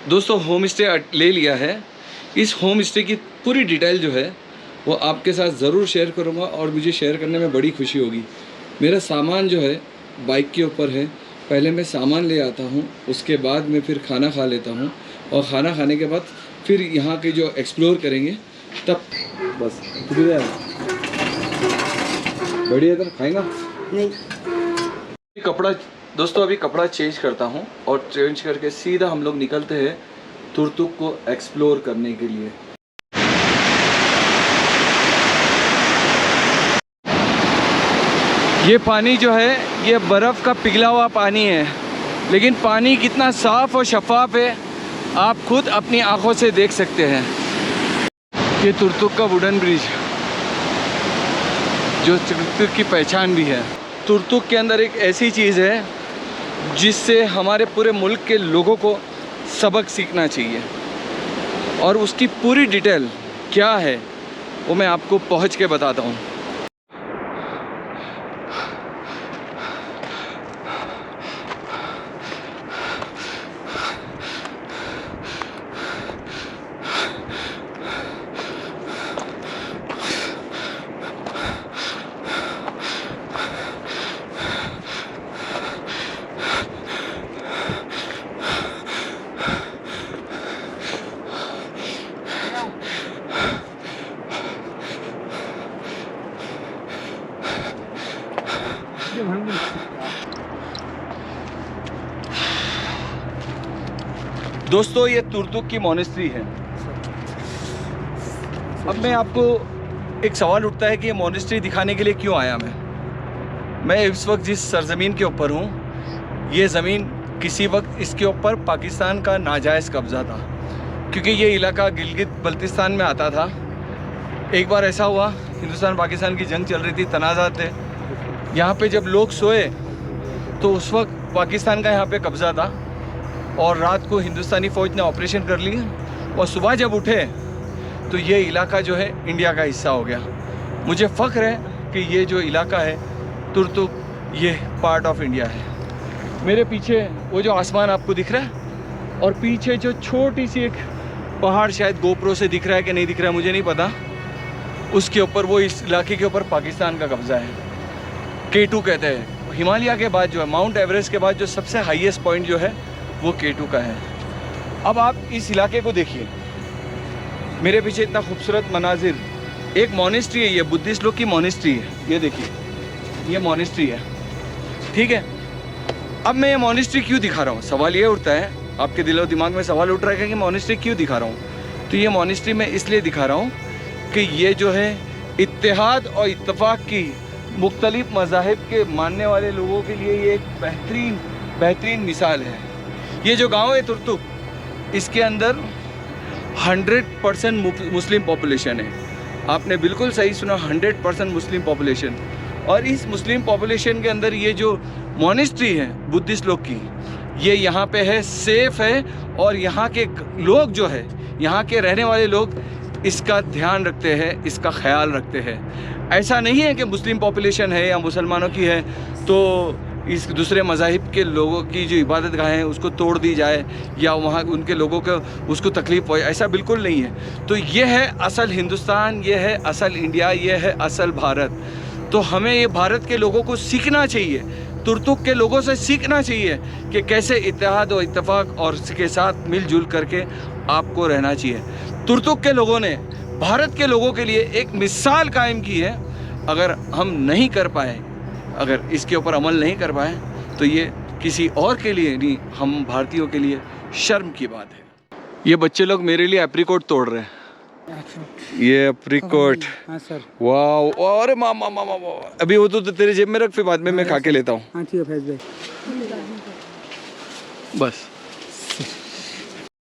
दोस्तों home stay ले लिया है। इस होम स्टे की पूरी डिटेल जो है वो आपके साथ ज़रूर शेयर करूँगा और मुझे शेयर करने में बड़ी खुशी होगी। मेरा सामान जो है बाइक के ऊपर है। पहले मैं सामान ले आता हूँ, उसके बाद मैं फिर खाना खा लेता हूँ और खाना खाने के बाद फिर यहाँ के जो एक्सप्लोर करेंगे तब बस बढ़िया इधर खाएगा नहीं। कपड़ा दोस्तों अभी कपड़ा चेंज करता हूँ और चेंज करके सीधा हम लोग निकलते हैं तुर्तुक को एक्सप्लोर करने के लिए। ये पानी जो है ये बर्फ़ का पिघला हुआ पानी है, लेकिन पानी कितना साफ़ और शफाफ है आप खुद अपनी आंखों से देख सकते हैं। ये तुर्तुक का वुडन ब्रिज जो तुर्तुक की पहचान भी है। तुर्तुक के अंदर एक ऐसी चीज़ है जिससे हमारे पूरे मुल्क के लोगों को सबक सीखना चाहिए और उसकी पूरी डिटेल क्या है वो मैं आपको पहुंच के बताता हूँ। दोस्तों ये तुर्तुक की मोनेस्ट्री है। अब मैं आपको एक सवाल उठता है कि ये मोनेस्ट्री दिखाने के लिए क्यों आया मैं इस वक्त जिस सरज़मीन के ऊपर हूँ ये ज़मीन किसी वक्त इसके ऊपर पाकिस्तान का नाजायज़ कब्ज़ा था, क्योंकि ये इलाका गिलगित बल्तिस्तान में आता था। एक बार ऐसा हुआ हिंदुस्तान पाकिस्तान की जंग चल रही थी, तनाज़ात थे यहाँ पे। जब लोग सोए तो उस वक्त पाकिस्तान का यहाँ पे कब्ज़ा था और रात को हिंदुस्तानी फ़ौज ने ऑपरेशन कर लिया और सुबह जब उठे तो ये इलाका जो है इंडिया का हिस्सा हो गया। मुझे फ़ख्र है कि ये जो इलाका है तुर्तुक ये पार्ट ऑफ इंडिया है। मेरे पीछे वो जो आसमान आपको दिख रहा है और पीछे जो छोटी सी एक पहाड़ शायद गोप्रो से दिख रहा है कि नहीं दिख रहा है मुझे नहीं पता, उसके ऊपर वो इस इलाके के ऊपर पाकिस्तान का कब्ज़ा है। K2 कहते हैं। हिमालय के बाद जो है माउंट एवरेस्ट के बाद जो सबसे हाईएस्ट पॉइंट जो है वो K2 का है। अब आप इस इलाके को देखिए, मेरे पीछे इतना खूबसूरत मनाजिर। एक मोनेस्ट्री है, ये बुद्धिस्ट लोग की मोनेस्ट्री है। ये देखिए ये मोनेस्ट्री है, ठीक है। अब मैं ये मोनेस्ट्री क्यों दिखा रहा हूँ, सवाल ये उठता है आपके दिलो दिमाग में, सवाल उठ रहा है कि मोनेस्ट्री क्यों दिखा रहा हूँ। तो ये मोनेस्ट्री मैं इसलिए दिखा रहा हूँ कि ये जो है इत्तेहाद और इत्तफाक़ की मुख्तलिफ मज़ाहिब के मानने वाले लोगों के लिए ये एक बेहतरीन मिसाल है। ये जो गांव है तुर्तुक, इसके अंदर 100% मुस्लिम पॉपुलेशन है। आपने बिल्कुल सही सुना, 100% मुस्लिम पॉपुलेशन। और इस मुस्लिम पॉपुलेशन के अंदर ये जो मोनेस्ट्री है बुद्धिस्ट लोग की, ये यहाँ पे है, सेफ़ है और यहाँ के लोग जो है, यहाँ के रहने वाले लोग इसका ध्यान रखते हैं, इसका ख्याल रखते हैं। ऐसा नहीं है कि मुस्लिम पॉपुलेशन है या मुसलमानों की है तो इस दूसरे मज़ाहिब के लोगों की जो इबादत गाहें हैं उसको तोड़ दी जाए या वहाँ उनके लोगों को उसको तकलीफ़ हो, ऐसा बिल्कुल नहीं है। तो ये है असल हिंदुस्तान, ये है असल इंडिया, ये है असल भारत। तो हमें ये भारत के लोगों को सीखना चाहिए, तुर्तुक के लोगों से सीखना चाहिए कि कैसे इत्तेहाद और इत्तफाक़ और इसके साथ मिलजुल करके आपको रहना चाहिए। तुर्तुक के लोगों ने भारत के लोगों के लिए एक मिसाल कायम की है। अगर हम नहीं कर पाए, अगर इसके ऊपर अमल नहीं कर पाए तो ये किसी और के लिए नहीं, हम भारतीयों के लिए शर्म की बात है। ये बच्चे लोग मेरे लिए एप्रीकोट तोड़ रहे हैं। ये एप्रीकोट, हाँ सर। वाह, अरे मामा अभी वो तो तेरे जेब में रख, फिर बाद में मैं खा के लेता हूँ। हाँ ठीक है भाई। बस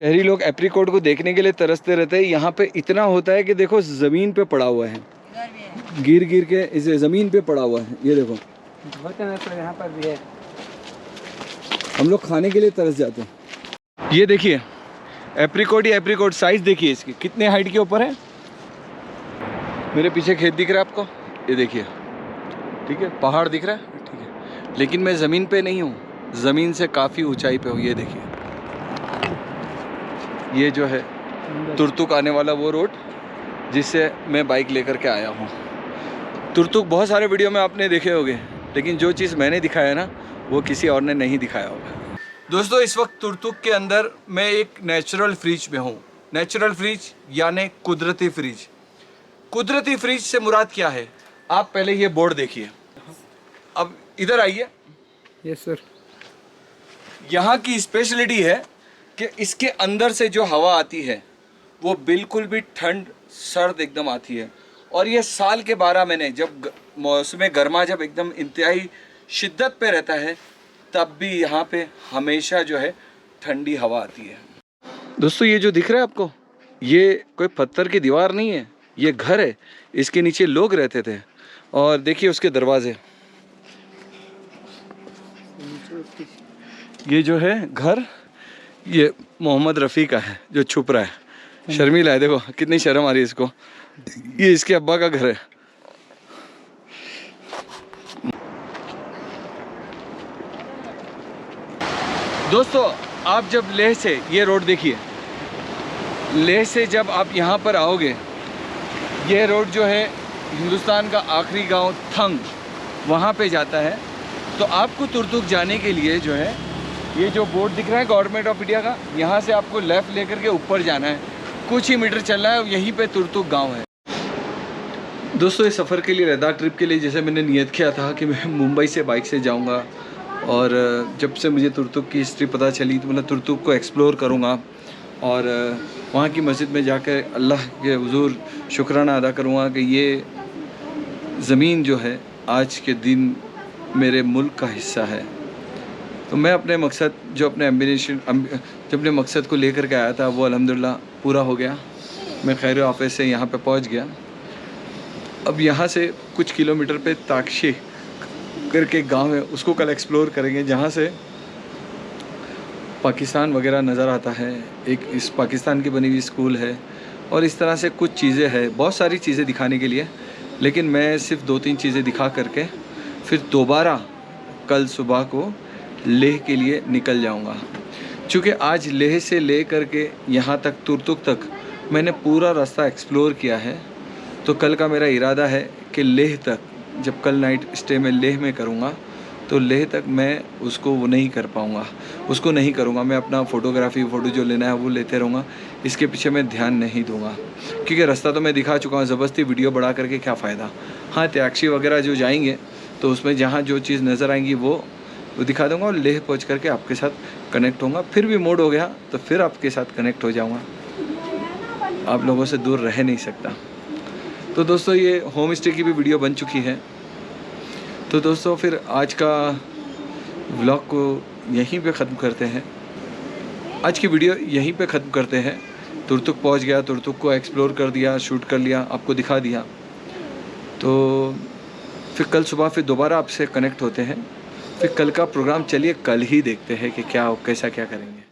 शहरी लोग एप्रीकोट को देखने के लिए तरसते रहते हैं। यहाँ पे इतना होता है कि देखो ज़मीन पे पड़ा हुआ है, गिर गिर के इस ज़मीन पे पड़ा हुआ है। ये देखो यहाँ पर भी है, हम लोग खाने के लिए तरस जाते हैं। ये देखिए एप्रीकोट, ये एप्रीकोट साइज़ देखिए इसकी कितने हाइट के ऊपर है। मेरे पीछे खेत दिख रहा है आपको, ये देखिए, ठीक है, पहाड़ दिख रहा है, ठीक है, लेकिन मैं ज़मीन पे नहीं हूँ, ज़मीन से काफ़ी ऊंचाई पे हूँ। ये देखिए ये जो है तुर्तुक आने वाला वो रोड जिससे मैं बाइक लेकर के आया हूँ। तुर्तुक बहुत सारे वीडियो में आपने देखे होंगे, लेकिन जो चीज़ मैंने दिखाया ना वो किसी और ने नहीं दिखाया होगा। दोस्तों इस वक्त तुर्तुक के अंदर मैं एक नेचुरल फ्रिज में हूँ। नेचुरल फ्रिज यानी कुदरती फ्रिज। कुदरती फ्रिज से मुराद क्या है, आप पहले ये बोर्ड देखिए। अब इधर आइए। Yes sir. यहाँ की स्पेशलिटी है कि इसके अंदर से जो हवा आती है वो बिल्कुल भी ठंड सर्द एकदम आती है। और ये साल के 12 महीने जब मौसम गर्मा जब एकदम इंतहाई शिद्दत पे रहता है तब भी यहाँ पे हमेशा जो है ठंडी हवा आती है। दोस्तों ये जो दिख रहा है आपको, ये कोई पत्थर की दीवार नहीं है, ये घर है। इसके नीचे लोग रहते थे। और देखिए उसके दरवाजे, ये जो है घर ये मोहम्मद रफ़ी का है जो छुप रहा है। शर्मीला है, देखो कितनी शर्म आ रही है इसको। ये इसके अब्बा का घर है। दोस्तों आप जब लेह से, ये रोड देखिए, लेह से जब आप यहाँ पर आओगे, ये रोड जो है हिंदुस्तान का आखिरी गांव थंग वहाँ पे जाता है। तो आपको तुर्तुक जाने के लिए जो है ये जो बोर्ड दिख रहा है गवर्नमेंट ऑफ इंडिया का, यहाँ से आपको लेफ़्ट लेकर के ऊपर जाना है, कुछ ही मीटर चलना है, यहीं पे तुर्तुक गांव है। दोस्तों इस सफ़र के लिए, लद्दाख ट्रिप के लिए, जैसे मैंने नियत किया था कि मैं मुंबई से बाइक से जाऊँगा, और जब से मुझे तुर्तुक की हिस्ट्री पता चली तो मतलब तुर्तुक को एक्सप्लोर करूँगा और वहाँ की मस्जिद में जाकर अल्लाह के हुजूर शुक्राना अदा करूँगा कि ये ज़मीन जो है आज के दिन मेरे मुल्क का हिस्सा है। तो मैं अपने मकसद जो अपने एम्बिशन जो अपने मकसद को लेकर के आया था वो अल्हम्दुलिल्लाह पूरा हो गया। मैं खैर ऑफिस से यहाँ पे पहुँच गया। अब यहाँ से कुछ किलोमीटर पे ताकशी करके गांव है, उसको कल एक्सप्लोर करेंगे, जहाँ से पाकिस्तान वगैरह नज़र आता है। एक इस पाकिस्तान की बनी हुई स्कूल है और इस तरह से कुछ चीज़ें हैं, बहुत सारी चीज़ें दिखाने के लिए, लेकिन मैं सिर्फ 2-3 चीज़ें दिखा करके फिर दोबारा कल सुबह को लेह के लिए निकल जाऊंगा। चूँकि आज लेह से ले करके यहाँ तक तुर्तुक तक मैंने पूरा रास्ता एक्सप्लोर किया है, तो कल का मेरा इरादा है कि लेह तक, जब कल नाइट स्टे में लेह में करूँगा तो लेह तक मैं उसको वो नहीं कर पाऊँगा, उसको नहीं करूँगा। मैं अपना फ़ोटो जो लेना है वो लेते रहूँगा, इसके पीछे मैं ध्यान नहीं दूँगा, क्योंकि रास्ता तो मैं दिखा चुका हूँ। ज़बरदस्ती वीडियो बढ़ा करके क्या फ़ायदा। हाँ त्याक्षी वगैरह जो जाएंगे तो उसमें जहाँ जो चीज़ नज़र आएंगी वो दिखा दूँगा और लेह पहुँच करके आपके साथ कनेक्ट होऊंगा। फिर भी मूड हो गया तो फिर आपके साथ कनेक्ट हो जाऊँगा, आप लोगों से दूर रह नहीं सकता। तो दोस्तों ये होम स्टे की भी वीडियो बन चुकी है। तो दोस्तों फिर आज का व्लॉग को यहीं पे ख़त्म करते हैं, आज की वीडियो यहीं पे ख़त्म करते हैं। तुर्तुक पहुंच गया, तुर्तुक को एक्सप्लोर कर दिया, शूट कर लिया, आपको दिखा दिया। तो फिर कल सुबह फिर दोबारा आपसे कनेक्ट होते हैं। फिर कल का प्रोग्राम चलिए कल ही देखते हैं कि क्या कैसा क्या करेंगे।